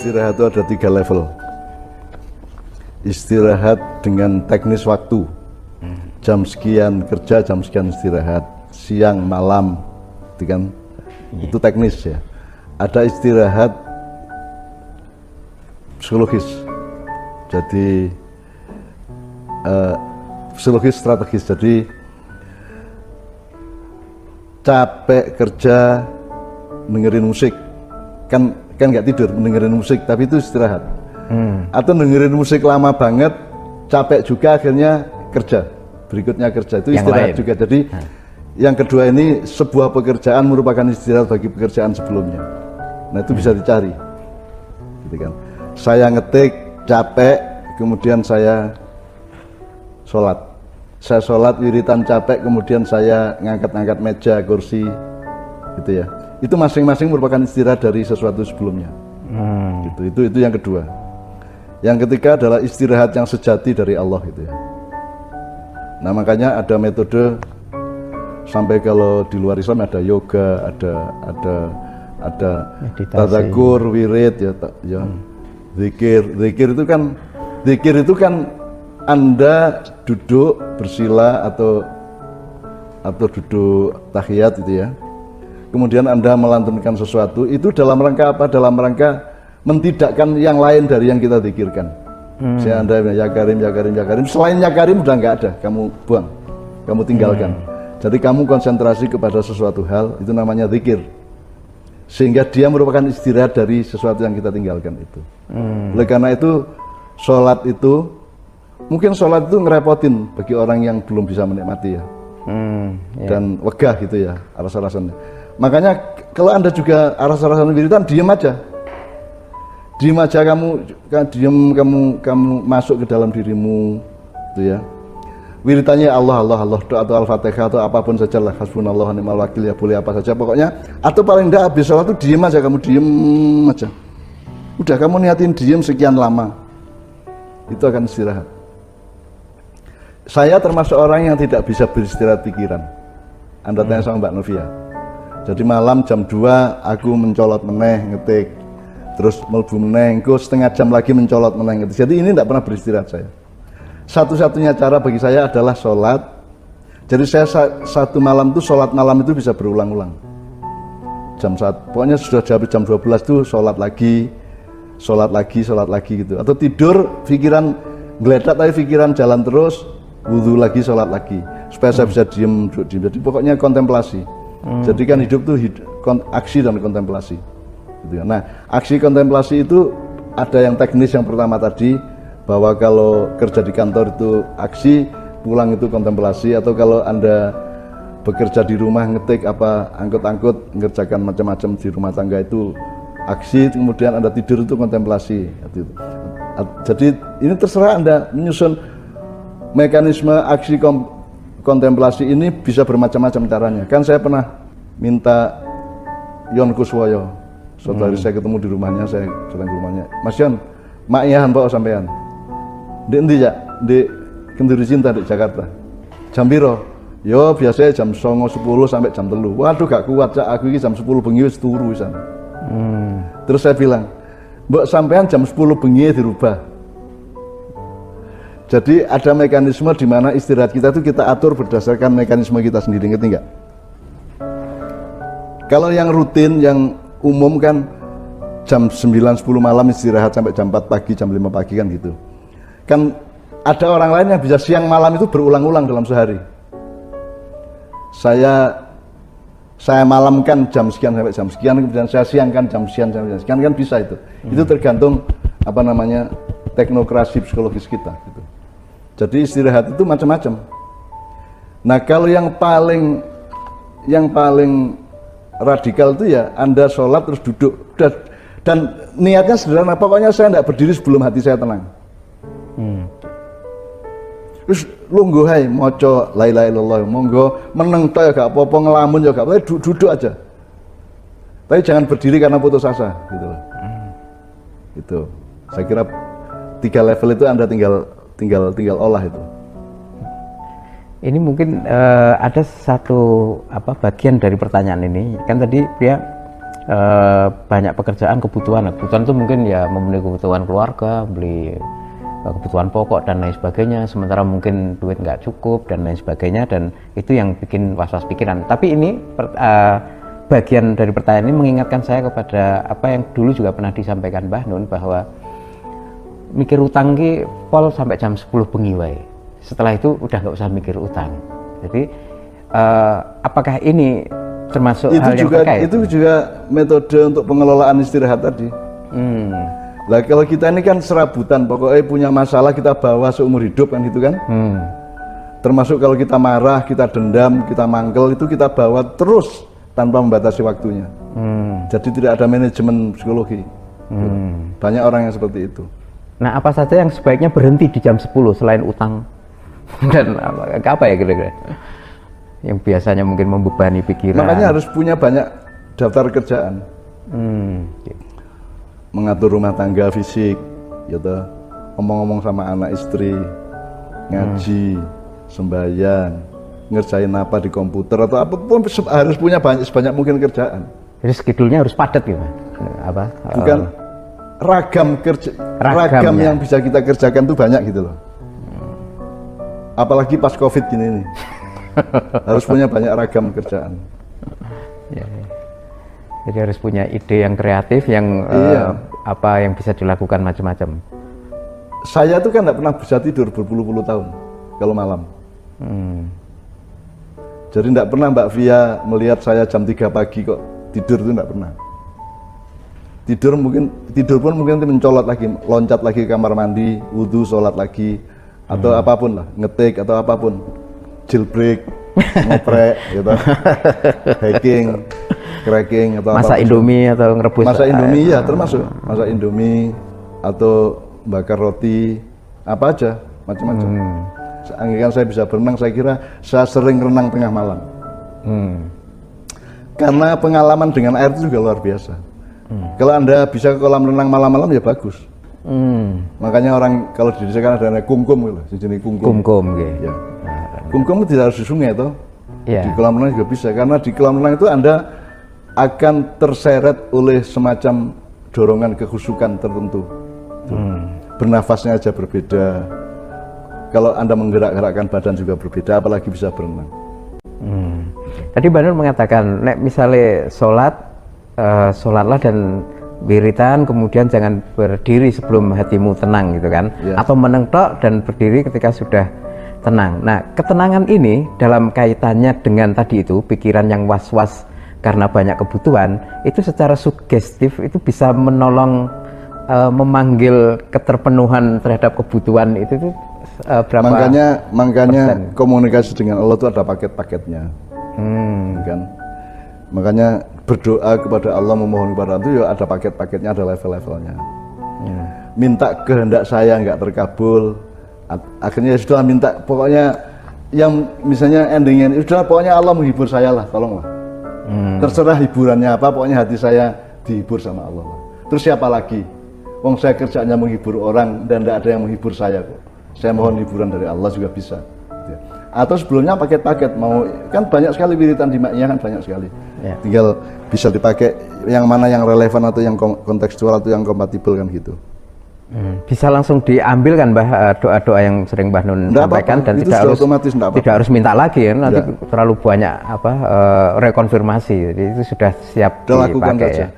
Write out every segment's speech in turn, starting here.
Istirahat itu ada 3 level. Istirahat dengan teknis waktu. Jam sekian kerja, jam sekian istirahat. Siang, malam, itu kan itu teknis ya. Ada istirahat psikologis. Jadi psikologis strategis. Jadi capek kerja dengerin musik, kan nggak tidur dengerin musik, tapi itu istirahat. Atau dengerin musik lama banget, capek juga, akhirnya kerja, berikutnya kerja, itu istirahat juga. Jadi yang kedua ini, sebuah pekerjaan merupakan istirahat bagi pekerjaan sebelumnya. Nah itu bisa dicari gitu kan. Saya ngetik capek, kemudian saya sholat. Saya sholat wiritan capek, kemudian saya ngangkat-ngangkat meja, kursi, gitu ya. Itu masing-masing merupakan istirahat dari sesuatu sebelumnya. Itu yang kedua. Yang ketiga adalah istirahat yang sejati dari Allah, gitu ya. Nah makanya ada metode, sampai kalau di luar Islam ada yoga, ada tadzakur, wirid, ya, zikir itu kan Anda duduk bersila atau duduk tahiyat gitu ya. Kemudian Anda melantunkan sesuatu, itu dalam rangka apa? Dalam rangka mentidakkan yang lain dari yang kita zikirkan. Saya Anda ya Karim, ya Karim, ya Karim. Selain ya Karim udah nggak ada, kamu buang, kamu tinggalkan. Jadi kamu konsentrasi kepada sesuatu hal, itu namanya zikir. Sehingga dia merupakan istirahat dari sesuatu yang kita tinggalkan itu. Oleh karena itu, sholat itu, mungkin sholat itu ngerepotin bagi orang yang belum bisa menikmati ya. Dan wegah gitu ya, aras-arasannya. Makanya kalau Anda juga aras-arasan wiridan, diam aja. Diam aja, kamu masuk ke dalam dirimu gitu ya. Wiritannya Allah, doa atau Al-Fatihah atau apapun saja lah, hasbunallah wa ni'mal wakil, ya boleh apa saja pokoknya. Atau paling enggak habis sholat itu diam aja, kamu diam aja. Udah kamu niatin diam sekian lama, itu akan istirahat. Saya termasuk orang yang tidak bisa beristirahat pikiran. Anda tanya sama Mbak Novia. Jadi malam jam 2 aku mencolot meneh ngetik, terus melbu meneh, engko setengah jam lagi mencolot meneh ngetik. Jadi ini tidak pernah beristirahat saya. Satu-satunya cara bagi saya adalah sholat. Jadi saya satu malam itu, sholat malam itu bisa berulang-ulang. Jam 1, pokoknya sudah jam 12 itu sholat lagi gitu. Atau tidur, pikiran geledak tapi pikiran jalan terus, wudhu lagi, sholat lagi. Supaya saya bisa diem. Jadi pokoknya kontemplasi. Jadi kan hidup itu aksi dan kontemplasi. Gitu. Nah, aksi kontemplasi itu ada yang teknis yang pertama tadi, bahwa kalau kerja di kantor itu aksi, pulang itu kontemplasi. Atau kalau Anda bekerja di rumah, ngetik apa, angkut-angkut, mengerjakan macam-macam di rumah tangga itu aksi, kemudian Anda tidur itu kontemplasi. Jadi ini terserah Anda menyusun mekanisme aksi kontemplasi ini, bisa bermacam-macam caranya. Kan saya pernah minta Yon Kuswoyo, suatu hari saya ketemu di rumahnya, saya datang ke rumahnya, Mas Yon, mak iyahan pak sampean di endi ya, di Kenduri Cinta di Jakarta. Jam piro? Yo biasanya jam 09.10 sampai jam 3. Waduh gak kuat cak, aku ini jam 10 bengi wis turu wisan. Terus saya bilang, mbok sampean jam 10 bengi dirubah. Jadi ada mekanisme di mana istirahat kita itu kita atur berdasarkan mekanisme kita sendiri, ngerti nggak? Kalau yang rutin, yang umum kan jam 9-10 malam istirahat sampai jam 4 pagi, jam 5 pagi kan gitu. Kan ada orang lain yang bisa siang malam itu berulang-ulang dalam sehari. Saya malamkan jam sekian sampai jam sekian, kemudian saya siangkan jam sekian sampai jam sekian, kan bisa itu. Itu tergantung apa namanya teknokrasi psikologis kita gitu. Jadi istirahat itu macam-macam. Nah kalau yang paling radikal itu ya Anda sholat terus duduk dan niatnya sederhana, pokoknya saya tidak berdiri sebelum hati saya tenang. Terus lungguh hai maca la ilaha illallah, monggo meneng to ya gak apa-apa, ngelamun ya gak apa-apa, duduk aja. Tapi jangan berdiri karena putus asa gitu loh. Itu saya kira 3 level itu Anda tinggal olah itu. Ini mungkin ada satu bagian dari pertanyaan ini, kan tadi dia banyak pekerjaan, kebutuhan itu mungkin ya memenuhi kebutuhan keluarga, beli kebutuhan pokok dan lain sebagainya, sementara mungkin duit nggak cukup dan lain sebagainya, dan itu yang bikin was-was pikiran. Tapi ini bagian dari pertanyaan ini mengingatkan saya kepada apa yang dulu juga pernah disampaikan Mbah Nun, bahwa mikir utang ki pol sampai jam 10 bengi wae. Setelah itu udah nggak usah mikir utang. Jadi apakah ini termasuk hal yang terkait? Itu juga metode untuk pengelolaan istirahat tadi. Lah kalau kita ini kan serabutan, pokoknya punya masalah kita bawa seumur hidup kan gitu kan. Termasuk kalau kita marah, kita dendam, kita mangkel, itu kita bawa terus tanpa membatasi waktunya. Jadi tidak ada manajemen psikologi. Banyak orang yang seperti itu. Nah, apa saja yang sebaiknya berhenti di jam 10 selain utang dan apa ya kira-kira yang biasanya mungkin membebani pikiran? Makanya harus punya banyak daftar kerjaan. Mengatur rumah tangga fisik, gitu, ngomong-ngomong sama anak istri, ngaji, sembahyang, ngerjain apa di komputer atau apapun, harus punya sebanyak mungkin kerjaan. Jadi schedule-nya harus padat gitu, apa? Bukan ragam ragam ya? yang bisa kita kerjakan tuh banyak gitu loh. Apalagi pas COVID gini nih, harus punya banyak ragam kerjaan. Ya. Jadi harus punya ide yang kreatif, yang apa yang bisa dilakukan macam-macam. Saya tuh kan nggak pernah bisa tidur berpuluh-puluh tahun kalau malam. Jadi nggak pernah Mbak Via melihat saya jam 3 pagi kok tidur, itu nggak pernah. Tidur pun mungkin mencolot lagi, loncat lagi ke kamar mandi, wudhu, sholat lagi, atau apapun lah, ngetik atau apapun, jailbreak, ngoprek, gitu, hacking, cracking atau masak Indomie atau ngerebus. Masak Indomie ya termasuk, masak Indomie atau bakar roti, apa aja, macam-macam. Seandainya saya bisa berenang, saya kira saya sering renang tengah malam. Karena pengalaman dengan air itu juga luar biasa. Kalau Anda bisa ke kolam renang malam-malam ya bagus. Makanya orang kalau di desa kan ada kumkum gitu, sejenis kumkum. Kumkum gitu. Ya. Kumkum tidak harus di sungai toh. Yeah. Di kolam renang juga bisa, karena di kolam renang itu Anda akan terseret oleh semacam dorongan kekhusyukan tertentu. Bernafasnya aja berbeda. Kalau Anda menggerak-gerakkan badan juga berbeda, apalagi bisa berenang. Tadi Mbak Nur mengatakan, nek misalnya sholatlah dan wiritan, kemudian jangan berdiri sebelum hatimu tenang gitu kan, atau menengtok dan berdiri ketika sudah tenang. Nah, ketenangan ini dalam kaitannya dengan tadi itu pikiran yang was-was karena banyak kebutuhan, itu secara sugestif itu bisa menolong memanggil keterpenuhan terhadap kebutuhan itu tuh berapa? Makanya komunikasi dengan Allah itu ada paket-paketnya, kan? Makanya berdoa kepada Allah, memohon kepada Allah itu ya ada paket-paketnya, ada level-levelnya. Minta kehendak saya nggak terkabul, akhirnya sudah minta, pokoknya yang misalnya endingnya sudah, pokoknya Allah menghibur saya lah, tolonglah. Terserah hiburannya apa, pokoknya hati saya dihibur sama Allah. Terus siapa lagi? Wong saya kerjanya menghibur orang dan tidak ada yang menghibur saya kok. Saya mohon hiburan dari Allah juga bisa. Atau sebelumnya paket-paket, mau kan banyak sekali wiritan di Ma'iyah kan banyak sekali. Tinggal bisa dipakai yang mana yang relevan atau yang kontekstual atau yang kompatibel kan gitu. Bisa langsung diambil kan Mbah doa-doa yang sering Mbah Nun sampaikan, dan tidak harus minta lagi ya, nanti terlalu banyak rekonfirmasi, jadi itu sudah siap dipakai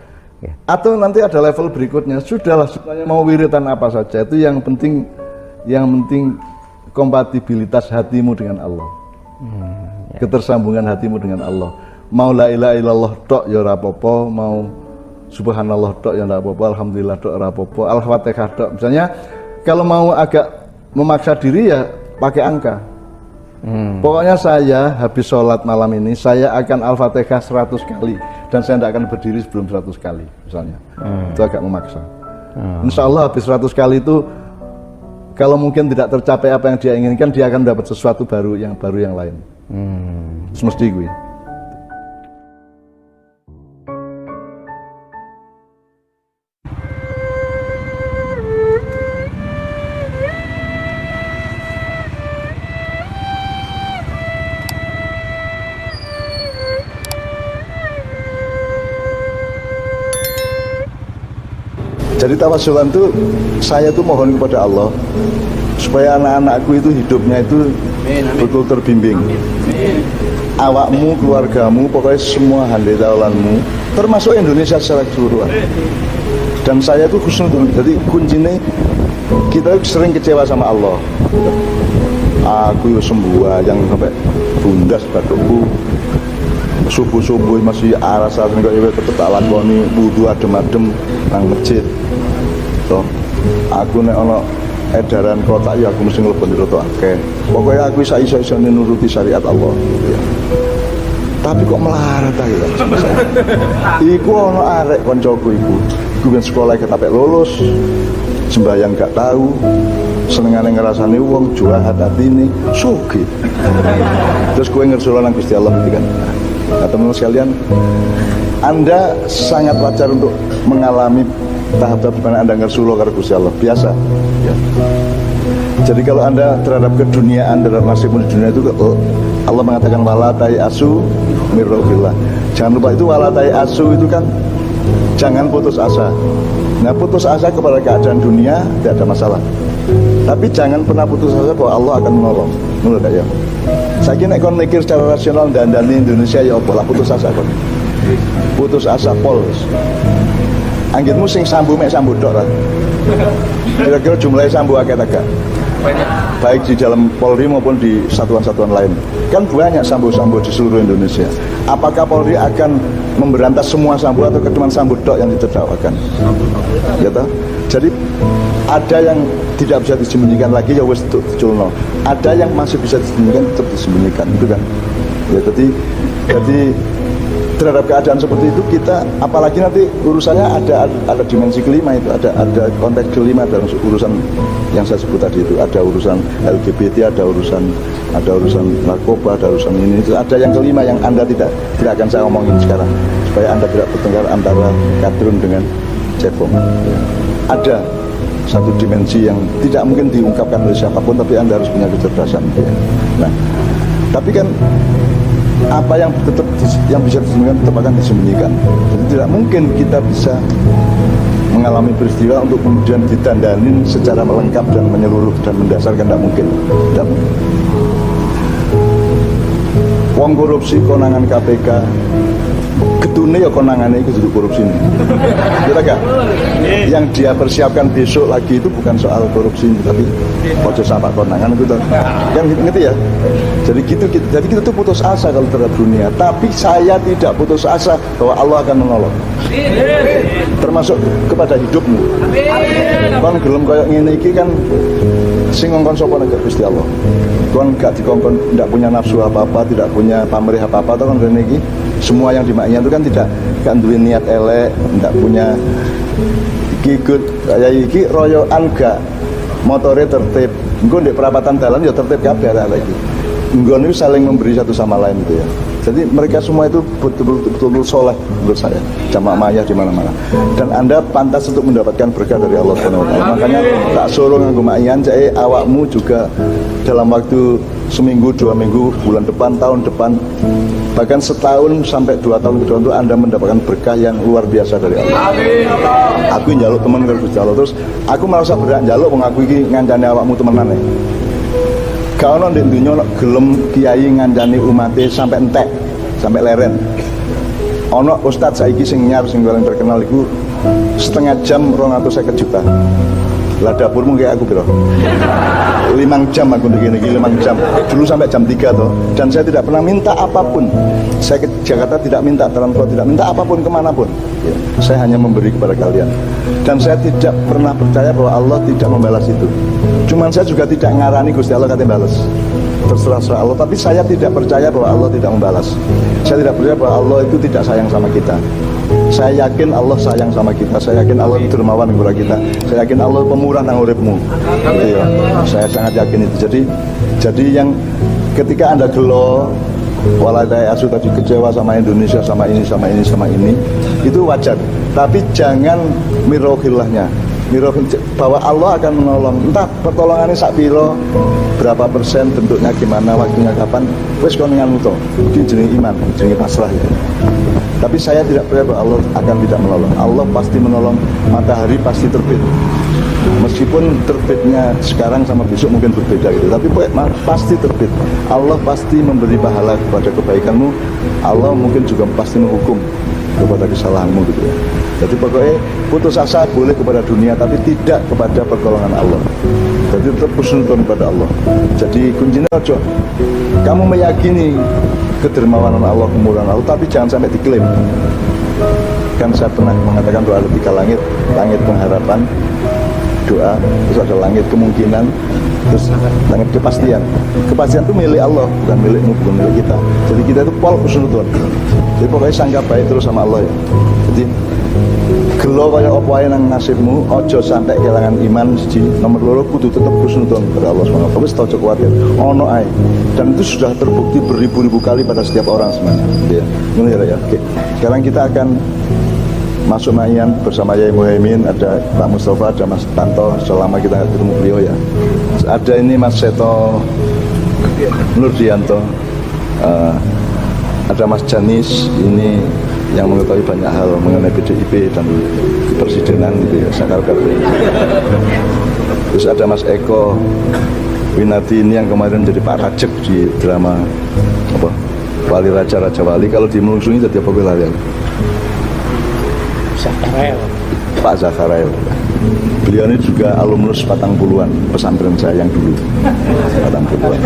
ya. Atau nanti ada level berikutnya, sudahlah sebenarnya mau wiritan apa saja, itu yang penting kompatibilitas hatimu dengan Allah, ketersambungan hatimu dengan Allah. Mau la ilaha illallah tok ya ora apa-apa, mau subhanallah tok ya ora apa-apa, alhamdulillah tok ora apa-apa, al-fatihah tok. Misalnya kalau mau agak memaksa diri ya pakai angka. Pokoknya saya habis sholat malam ini saya akan al-fatihah 100 kali dan saya tidak akan berdiri sebelum 100 kali misalnya. Itu agak memaksa. Insya Allah habis 100 kali itu, kalau mungkin tidak tercapai apa yang dia inginkan, dia akan dapat sesuatu baru yang lain. Semesti gue. Jadi tawasulan itu saya tuh mohon kepada Allah supaya anak-anakku itu hidupnya itu betul terbimbing. Awakmu, keluargamu, pokoknya semua handai taulanmu, termasuk Indonesia secara keseluruhan. Dan saya itu khusnudon, jadi kuncinya kita sering kecewa sama Allah. Aku sembuh yang sampai bundas batukku, subuh-subuh masih alasan kok ya tetep tak lakoni wudu adem-adem nang masjid. So, aku nek ana edaran kotak ya aku mesti nglebon roto akeh. Pokoknya aku iso-isone nuruti syariat Allah. Ya. Tapi kok melarat ae ya. Iku ana arek koncoku iku. Gue sekolah ketapek lulus, sembahyang gak tahu, senengane ngerasane wong juahat atine sugih. Terus gue ngersul nang Gusti Allah gitu kan. Nah, teman-teman sekalian, Anda sangat wajar untuk mengalami tahap-tahap di mana Anda ngersulo karo Gusti Allah, biasa. Ya. Jadi kalau Anda terhadap keduniaan, terhadap nasibmu di dunia itu, Allah mengatakan wala tayasu mir rauhillah. Jangan lupa itu wala tayasu itu kan jangan putus asa. Nah, putus asa kepada keadaan dunia tidak ada masalah. Tapi jangan pernah putus asa bahwa Allah akan menolong. Menurut saya. Saya kira kon mikir secara rasional dan di Indonesia ya apa lah putus asa kon. Putus asa pol. Anggitmu sing sambu mek sambu tok lah. Kira-kira jumlahnya sambu akeh ta gak? Baik di dalam Polri maupun di satuan-satuan lain. Kan banyak sambu-sambu di seluruh Indonesia. Apakah Polri akan memberantas semua sambu atau cuma sambu tok yang ditertawakan? Ya toh? Jadi ada yang tidak bisa disembunyikan lagi ya wis diculno. Ada yang masih bisa disembunyikan tetap disembunyikan, itu kan. Ya jadi terhadap keadaan seperti itu kita, apalagi nanti urusannya ada dimensi kelima itu, ada konteks kelima dalam urusan yang saya sebut tadi itu, ada urusan LGBT, ada urusan narkoba, ada urusan ini, itu ada yang kelima yang Anda tidak akan saya omongin sekarang supaya Anda tidak bertengkar antara kadrun dengan cebong. Ada satu dimensi yang tidak mungkin diungkapkan oleh siapapun, tapi Anda harus punya kecerdasan. Nah, tapi kan apa yang bisa disembunyikan tetap akan disembunyikan. Jadi tidak mungkin kita bisa mengalami peristiwa untuk kemudian ditandanin secara lengkap dan menyeluruh dan mendasar, kan tidak mungkin. Tidak mungkin. Wong korupsi konangan KPK, ketune ya konangannya itu duduk korupsi ini. Kita gak? Yang dia persiapkan besok lagi itu bukan soal korupsi, tapi ojo sampai konangan itu kan ngerti ya. Jadi kita tuh putus asa kalau terhadap dunia. Tapi saya tidak putus asa bahwa Allah akan menolong. Termasuk kepada hidupmu. Kon gelem kayak ngene iki kan sing ngongkon sapa nek Gusti Allah. Kon gak dikongkon, tidak punya nafsu apa-apa, tidak punya pamrih apa-apa, atau kan rene iki semua yang dimaknya itu kan tidak duwe niat elek, tidak punya ikut kayak iki royoan gak motore tertib. Engko ndek perapatan dalan ya tertib kabeh arek iki. Engko niku saling memberi satu sama lain gitu ya. Jadi mereka semua itu betul-betul soleh menurut saya, jamaah maya di mana-mana. Dan Anda pantas untuk mendapatkan berkah dari Allah Subhanahu wa taala. Makanya tak suruh nganggo mayan, cek awakmu juga dalam waktu seminggu, 2 minggu, bulan depan, tahun depan, bahkan setahun sampai 2 tahun ke depan itu Anda mendapatkan berkah yang luar biasa dari Allah. Aku njaluk teman karo Gusti Allah, terus aku merasa berat njaluk wong aku iki ngancani awakmu temenan. Gak ono ndek dunya gelem kiai ngancani umate sampai entek, sampai leren. Ono ustaz saiki sing nyar sing paling terkenal iku setengah jam 250 juta. Lah dapurmu kayak aku piro? 5 jam aku begini 5 jam. Dulu sampai jam 3 toh. Dan saya tidak pernah minta apapun. Saya ke Jakarta tidak minta transport, tidak minta apapun kemanapun. Ya, saya hanya memberi kepada kalian. Dan saya tidak pernah percaya bahwa Allah tidak membalas itu. Cuman saya juga tidak ngarani Gusti Allah katanya balas. Terserah Allah, tapi saya tidak percaya bahwa Allah tidak membalas. Saya tidak percaya bahwa Allah itu tidak sayang sama kita. Saya yakin Allah sayang sama kita. Saya yakin Allah dermawan kepada kita. Saya yakin Allah pemurah nang uripmu. Gitu ya. Saya sangat yakin itu. Jadi yang ketika Anda gelo waladai asu tadi kecewa sama Indonesia, sama ini, itu wajar. Tapi jangan mirohillahnya. Bahwa Allah akan menolong, entah pertolongannya sak piro, berapa persen, bentuknya gimana, waktunya kapan, wis kon nganut to. Iki jenenge iman, jenenge pasrah ya. Tapi saya tidak percaya bahwa Allah akan tidak menolong. Allah pasti menolong. Matahari pasti terbit. Meskipun terbitnya sekarang sama besok mungkin berbeda gitu, tapi pasti terbit. Allah pasti memberi pahala kepada kebaikanmu. Allah mungkin juga pasti menghukum kepada kesalahanmu gitu ya. Jadi pokoknya putus asa boleh kepada dunia, tapi tidak kepada pertolongan Allah. Jadi tetap husnuzon kepada Allah. Jadi kuncinya ojo kamu meyakini kedermawanan Allah, kemurahan Allah, tapi jangan sampai diklaim. Kan saya pernah mengatakan doa ada 3 langit, langit pengharapan, doa, terus ada langit kemungkinan, terus langit kepastian. Kepastian itu milik Allah, bukan milikmu, bukan milik kita. Jadi kita itu pol husnuzon. Jadi pokoknya sangka baik terus sama Allah ya. Jadi gelo kaya apa ae nang nasibmu, ojo sampai kehilangan iman. Siji, nomor 2 kudu tetep husnuzon kepada Allah SWT. Wis ojo kuwatir, ono ae. Dan itu sudah terbukti beribu-ribu kali pada setiap orang sebenarnya. Ya, ngono ya. Oke. Sekarang kita akan masuk mayan bersama Yai Muhaimin, ada Pak Mustafa, ada Mas Tanto, selama kita ketemu beliau ya. Ada ini Mas Seto Nurdianto, ada Mas Janis, ini yang mengetahui banyak hal mengenai PDIP dan kepresidenan gitu ya, Sakar Kabeh. Terus ada Mas Eko Winardi ini yang kemarin jadi Pak Rajek di drama apa Wali Raja Raja Wali, kalau dimelungsungi jadi apa lali? Zakarael. Pak Zakarael. Beliau ini juga alumnus Patang Puluhan, pesantren saya yang dulu. Patang Puluhan,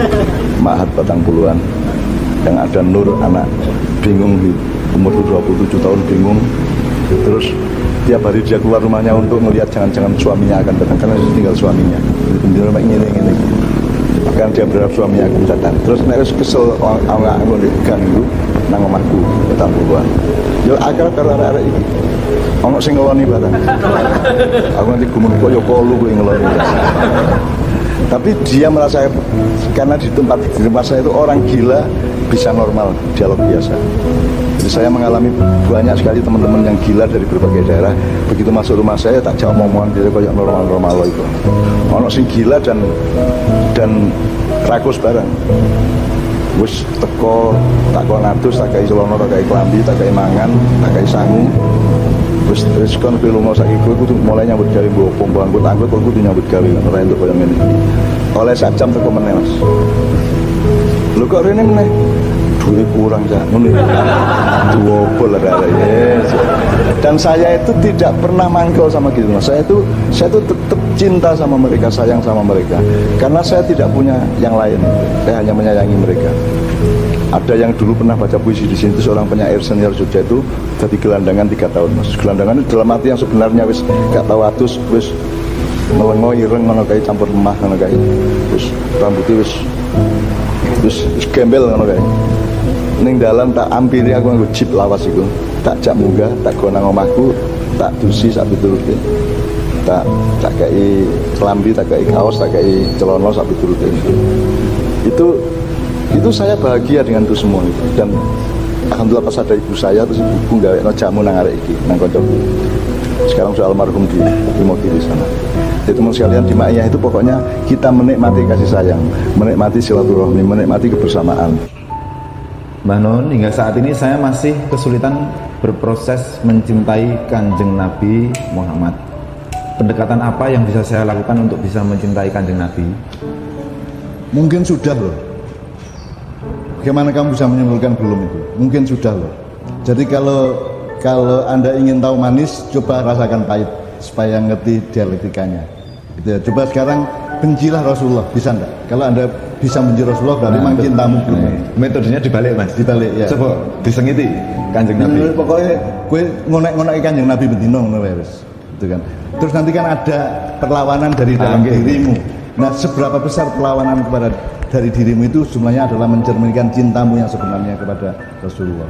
Ma'had Patang Puluhan. Yang ada Nur, anak bingung di umur 27 tahun bingung. Terus tiap hari dia keluar rumahnya untuk melihat jangan-jangan suaminya akan datang, karena dia tinggal suaminya. Jadi bener ini. Kan dia berharap suaminya akan datang. Terus nek kesel awak di gang itu nang omahku Patang Puluhan. Yo akal karo arek-arek iki. Ono sing ngeloni barang. Aku nanti gumun koyo kolu kowe ngeloni. Tapi dia merasa karena di rumah saya itu orang gila bisa normal, dialog biasa. Jadi saya mengalami banyak sekali teman-teman yang gila dari berbagai daerah. Begitu masuk rumah saya tak jauh omongan dia koyo normal-normal loh itu. Ono sing gila dan rakus barang. Wis teko tak kon atus, tak kai celana, tak kai klambi, tak kai mangan, tak kai sangu. Wis kon kowe lunga saiki kowe kudu mulai nyambut gawe mbok pompa angkut kowe kudu nyambut gawe ora entuk koyo ngene. Oleh sak jam teko meneh, Mas. Lho kok rene meneh? Duwe kurang cak ngene. Duopol arek-arek. Dan saya itu tidak pernah mangkel sama gitu, Mas. Saya itu tetap cinta sama mereka, sayang sama mereka. Karena saya tidak punya yang lain. Saya hanya menyayangi mereka. Ada yang dulu pernah baca puisi di sini, itu seorang penyair senior Jogja itu jadi gelandangan 3 tahun, Mas. Gelandangan itu dalam arti yang sebenarnya wis gak tahu atus, wis melengo ireng ngono kae campur lemah ngono kae. Wis rambutnya wis gembel ngono kae. Ning dalam tak ampiri aku nganggo jeep lawas iku. Tak jak munggah, tak go nang omahku, tak dusi sak piturute. Tak kei kelambi, tak kei kaos, tak kei celana sak piturute. Itu saya bahagia dengan itu semua itu. Dan alhamdulillah pas ada ibu saya, terus ibu gawe jamu nang arek iki nang koncoku. Sekarang sudah almarhum di Timoti di sana. Jadi teman sekalian di Ma'iyah itu pokoknya kita menikmati kasih sayang, menikmati silaturahmi, menikmati kebersamaan. Mbah Nun, hingga saat ini saya masih kesulitan berproses mencintai Kanjeng Nabi Muhammad. Pendekatan apa yang bisa saya lakukan untuk bisa mencintai Kanjeng Nabi? Mungkin sudah loh. Bagaimana kamu bisa menyimpulkan belum itu? Mungkin sudah loh. Jadi kalau Anda ingin tahu manis, coba rasakan pahit supaya ngerti dialektikanya. Gitu ya. Coba sekarang bencilah Rasulullah, bisa enggak? Kalau Anda bisa benci Rasulullah berarti memang cintamu belum. Metodenya dibalik, Mas. Dibalik ya. Coba disengiti Kanjeng Nabi. Pokoknya gue ngonek-ngonek Kanjeng Nabi bendino ngono wis. Gitu kan. Terus nanti kan ada perlawanan dari dalam dirimu. Nah, seberapa besar perlawanan dari dirimu itu jumlahnya adalah mencerminkan cintamu yang sebenarnya kepada Rasulullah.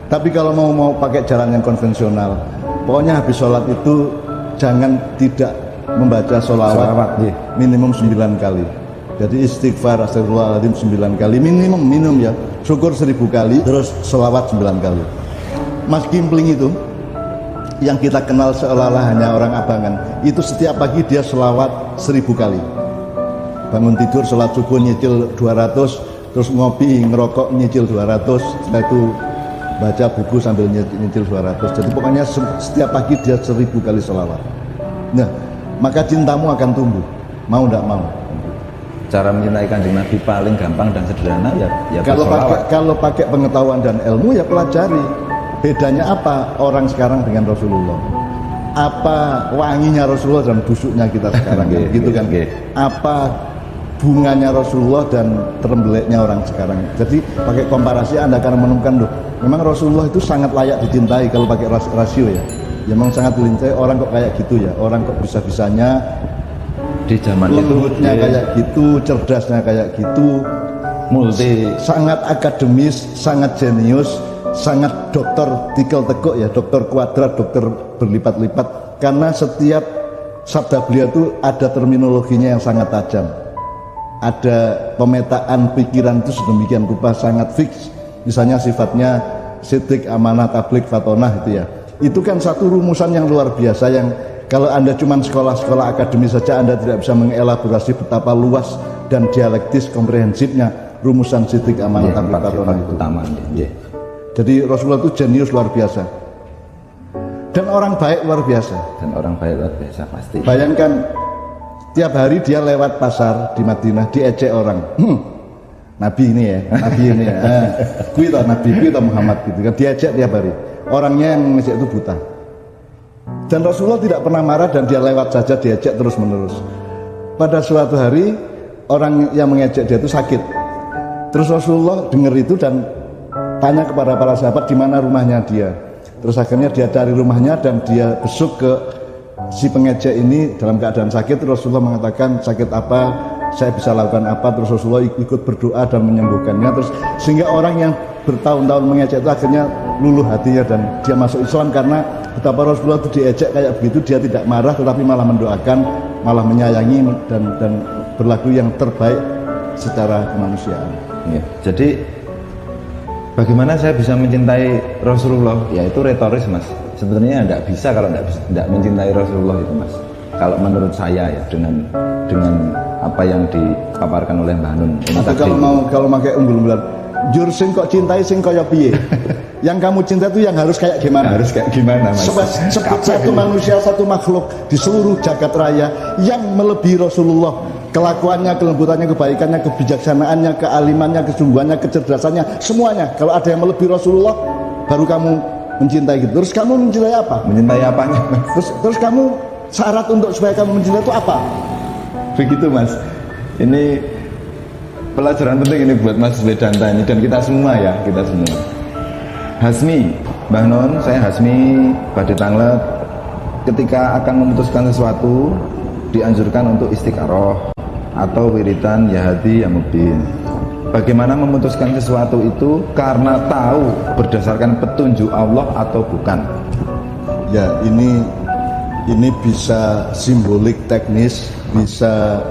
Tapi kalau mau pakai jalan yang konvensional, pokoknya habis sholat itu jangan tidak membaca sholawat minimum 9 kali. Jadi istighfar astagfirullahaladzim 9 kali minimum ya, syukur 1000 kali, terus sholawat 9 kali. Mas Kimpling itu yang kita kenal seolah-olah hanya orang abangan, itu setiap pagi dia sholawat 1000 kali. Bangun tidur, sholat subuh nyicil 200, terus ngopi, ngerokok nyicil 200, setelah itu baca buku sambil nyicil 200. Jadi pokoknya setiap pagi dia 1000 kali sholawat. Nah, maka cintamu akan tumbuh, mau tidak mau. Cara mencintai kanjeng Nabi paling gampang dan sederhana ya Kalau pakai pengetahuan dan ilmu ya pelajari. Bedanya apa orang sekarang dengan Rasulullah? Apa wanginya Rasulullah dan busuknya kita sekarang gitu kan? Apa bunganya Rasulullah dan terembeleknya orang sekarang? Jadi pakai komparasi Anda akan menemukan loh, memang Rasulullah itu sangat layak dicintai kalau pakai rasio ya. Ya memang sangat dicintai, orang kok kayak gitu ya, orang kok bisa-bisanya di zaman itu kayak gitu, cerdasnya kayak gitu, sangat akademis, sangat jenius, sangat dokter tikel tekuk ya, dokter kuadrat, dokter berlipat-lipat, karena setiap sabda beliau itu ada terminologinya yang sangat tajam, ada pemetaan pikiran itu sedemikian rupa sangat fix. Misalnya sifatnya sidik, amanah, tablik, fatonah itu ya, itu kan satu rumusan yang luar biasa yang kalau Anda cuma sekolah-sekolah akademis saja Anda tidak bisa mengelaborasi betapa luas dan dialektis komprehensifnya rumusan sidik, amanah, tablik, fatonah itu. Jadi Rasulullah itu jenius luar biasa dan orang baik luar biasa. Pasti. Bayangkan tiap hari dia lewat pasar di Madinah diejek orang. Nabi ini ya, kui tau Nabi, kui tau Muhammad gitu kan, diejek tiap hari. Orangnya yang ngejek itu buta. Dan Rasulullah tidak pernah marah dan dia lewat saja diejek terus menerus. Pada suatu hari orang yang mengejek dia itu sakit. Terus Rasulullah dengar itu dan tanya kepada para sahabat di mana rumahnya dia. Terus akhirnya dia cari rumahnya dan dia besuk ke si pengejek ini dalam keadaan sakit. Rasulullah mengatakan sakit apa, saya bisa lakukan apa. Terus Rasulullah ikut berdoa dan menyembuhkannya. Terus sehingga orang yang bertahun-tahun mengejek itu akhirnya luluh hatinya dan dia masuk Islam karena betapa Rasulullah itu diejek kayak begitu, dia tidak marah tetapi malah mendoakan, malah menyayangi dan berlaku yang terbaik secara kemanusiaan. Ya, jadi bagaimana saya bisa mencintai Rasulullah? Ya itu retoris mas. Sebenarnya nggak bisa kalau nggak mencintai Rasulullah itu mas. Kalau menurut saya ya dengan apa yang dipaparkan oleh Mbah Nun. Atau kalau pakai unggul-unggulan, jur sing kok cintai sing kaya piye? Yang kamu cinta itu yang harus kayak gimana? Harus kayak gimana mas? Sebut satu manusia, satu makhluk di seluruh jagat raya yang melebihi Rasulullah. Kelakuannya, kelembutannya, kebaikannya, kebijaksanaannya, kealimannya, kesungguhannya, kecerdasannya, semuanya. Kalau ada yang melebihi Rasulullah, baru kamu mencintai gitu. Terus kamu mencintai apa? Mencintai apanya? Terus kamu syarat untuk supaya kamu mencintai itu apa? Begitu mas. Ini pelajaran penting ini buat Mas Vedanta ini dan kita semua ya, kita semua. Hasmi, Mbah Non, saya Hasmi Badhe Tanglet. Ketika akan memutuskan sesuatu, dianjurkan untuk istiqaroh atau wiridan ya hadi ya mubin. Bagaimana memutuskan sesuatu itu karena tahu berdasarkan petunjuk Allah atau bukan? Ya, ini bisa simbolik, teknis, bisa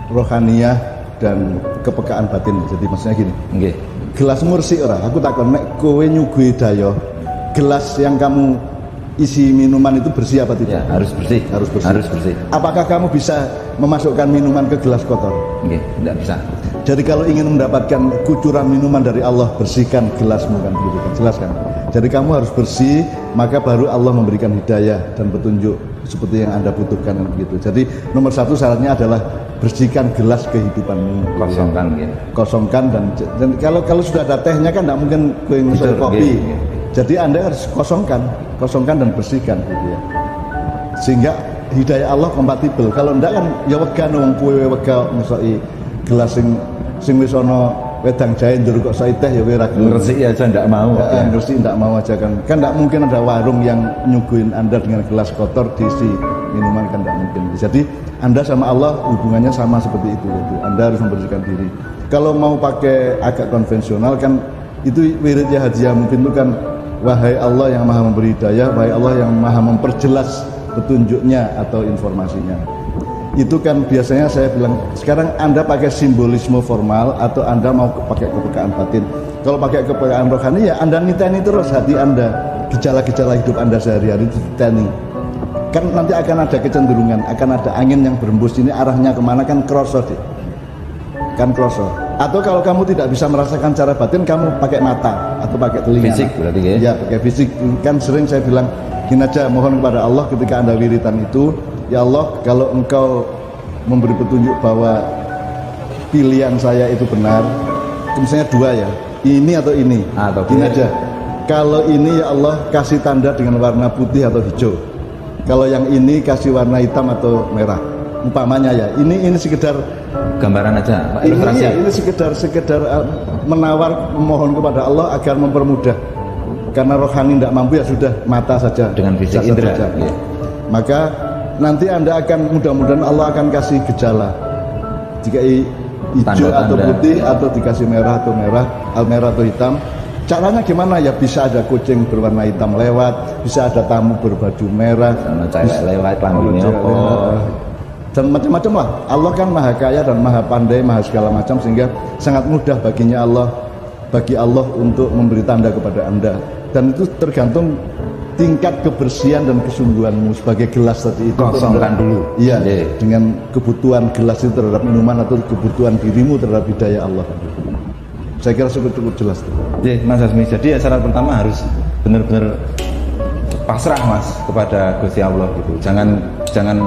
rohaniyah dan kepekaan batin. Jadi maksudnya gini. Okay. Gelas mursi ora, aku takon nek kowe nyuguhi dayo, gelas yang kamu isi minuman itu bersih apa tidak? Ya, harus bersih. Harus bersih. Apakah kamu bisa memasukkan minuman ke gelas kotor? Tidak bisa. Jadi kalau ingin mendapatkan kucuran minuman dari Allah, bersihkan gelasmu kan begitu kan. Jelas kan? Jadi kamu harus bersih, maka baru Allah memberikan hidayah dan petunjuk seperti yang Anda butuhkan kan begitu. Jadi nomor satu syaratnya adalah bersihkan gelas kehidupanmu. Kosongkan dan kalau sudah ada tehnya kan tidak mungkin ngusir kopi. Jadi Anda harus kosongkan dan bersihkan gitu ya. Sehingga hidayah Allah kompatibel. Kalau enggak kan ya wegan wong kowe wega ngesoki gelas sing wis ana wedang jahe njero kok sai teh ya kowe ra ngresiki aja ndak mau. Ya, ngresiki ndak mau aja kan. Kan ndak mungkin ada warung yang nyuguhin Anda dengan gelas kotor diisi minuman, kan ndak mungkin. Jadi Anda sama Allah hubungannya sama seperti itu gitu. Anda harus membersihkan diri. Kalau mau pakai agak konvensional kan itu wiridnya Haji Mubin itu kan wahai Allah yang maha memberi hidayah, wahai Allah yang maha memperjelas petunjuknya atau informasinya. Itu kan biasanya saya bilang, sekarang Anda pakai simbolisme formal atau Anda mau pakai kepekaan batin. Kalau pakai kepekaan rohani ya Anda niteni terus hati Anda, gejala-gejala hidup Anda sehari-hari itu diteni. Kan nanti akan ada kecenderungan, akan ada angin yang berembus, ini arahnya kemana kan kroso deh. Kan kroso. Atau kalau kamu tidak bisa merasakan secara batin, kamu pakai mata atau pakai telinga. Fisik berarti ya? Ya, pakai fisik. Kan sering saya bilang, gini aja, mohon kepada Allah ketika Anda wiritan itu, ya Allah, kalau Engkau memberi petunjuk bahwa pilihan saya itu benar, misalnya dua ya, ini atau ini. Atau gini aja, kalau ini ya Allah kasih tanda dengan warna putih atau hijau. Kalau yang ini kasih warna hitam atau merah. Umpamanya ya, ini sekedar Gambaran aja, Pak, ini, ilustrasi. ya, ini sekedar menawar, memohon kepada Allah agar mempermudah. Karena rohani tidak mampu, ya sudah, mata saja Dengan fisik jasa indera, saja. iya. Maka nanti Anda akan, mudah-mudahan Allah akan kasih gejala. Jika hijau Tanda-tanda. atau putih, atau dikasih merah atau hitam. Caranya gimana? Ya bisa ada kucing berwarna hitam lewat, bisa ada tamu berbaju merah, Sama cewek lewat lampunya apa. dan macam-macam lah. Allah kan maha kaya dan maha pandai, maha segala macam, sehingga sangat mudah bagi Allah untuk memberi tanda kepada Anda. Dan itu tergantung tingkat kebersihan dan kesungguhanmu sebagai gelas tadi itu. Kosongkan dulu. Iya, Iya. dengan kebutuhan gelas itu terhadap minuman atau kebutuhan dirimu terhadap hidayah Allah. Saya kira cukup jelas. Oke, Mas Hasmi. Jadi ya syarat pertama harus benar-benar pasrah, Mas, kepada Gusti Allah gitu. Jangan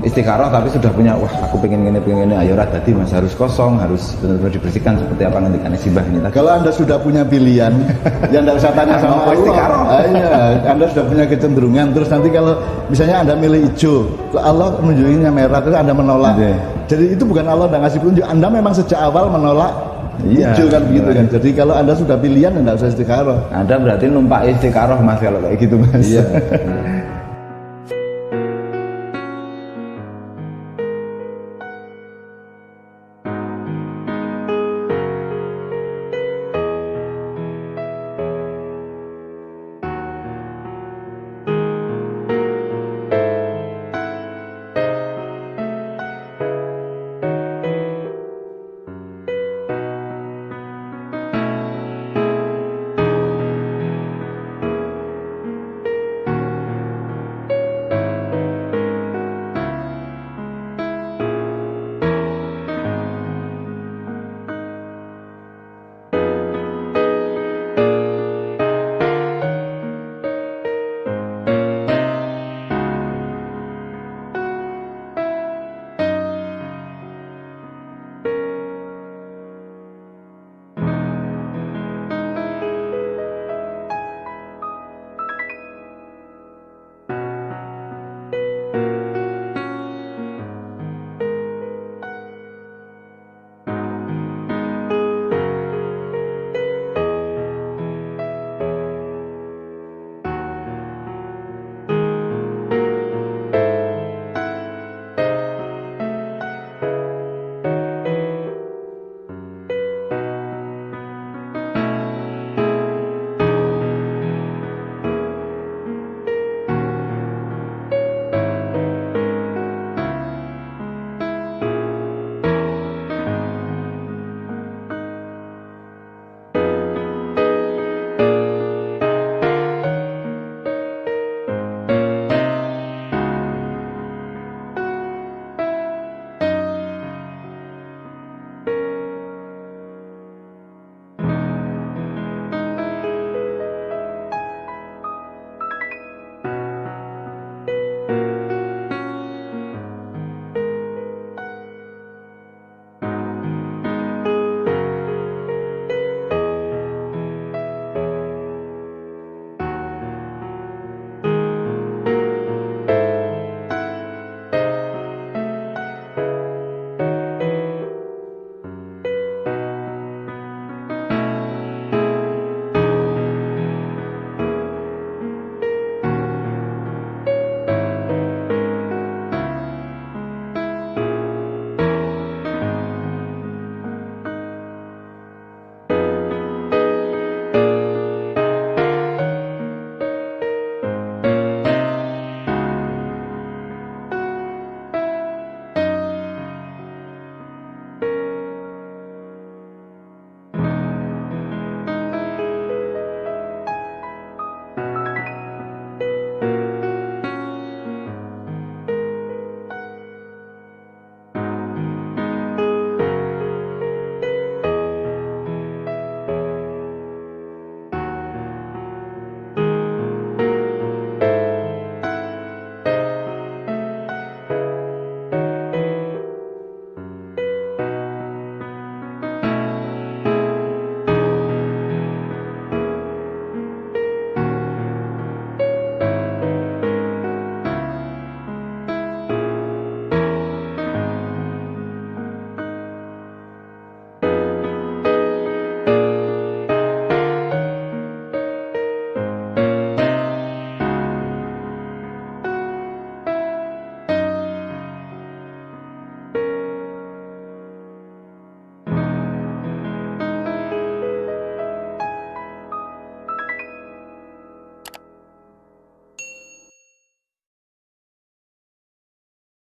istikharah tapi sudah punya, wah aku pengen ini, ayo dadi Mas, harus kosong, harus benar-benar dibersihkan seperti apa ngendikan Sibah ini tadi. Kalau Anda sudah punya pilihan, ya Anda usah tanya sama Allah. Istikharah. Iya, Anda sudah punya kecenderungan. Terus nanti kalau misalnya Anda milih hijau, Allah menunjukinya merah, terus Anda menolak. Iya. Jadi itu bukan Allah yang ngasih petunjuk. Anda memang sejak awal menolak Iya, hijau kan begitu iya. kan. Jadi kalau Anda sudah pilihan, Anda usah istikharah. Anda berarti numpak istikharah, Mas, kalau kayak gitu, Mas. Iya.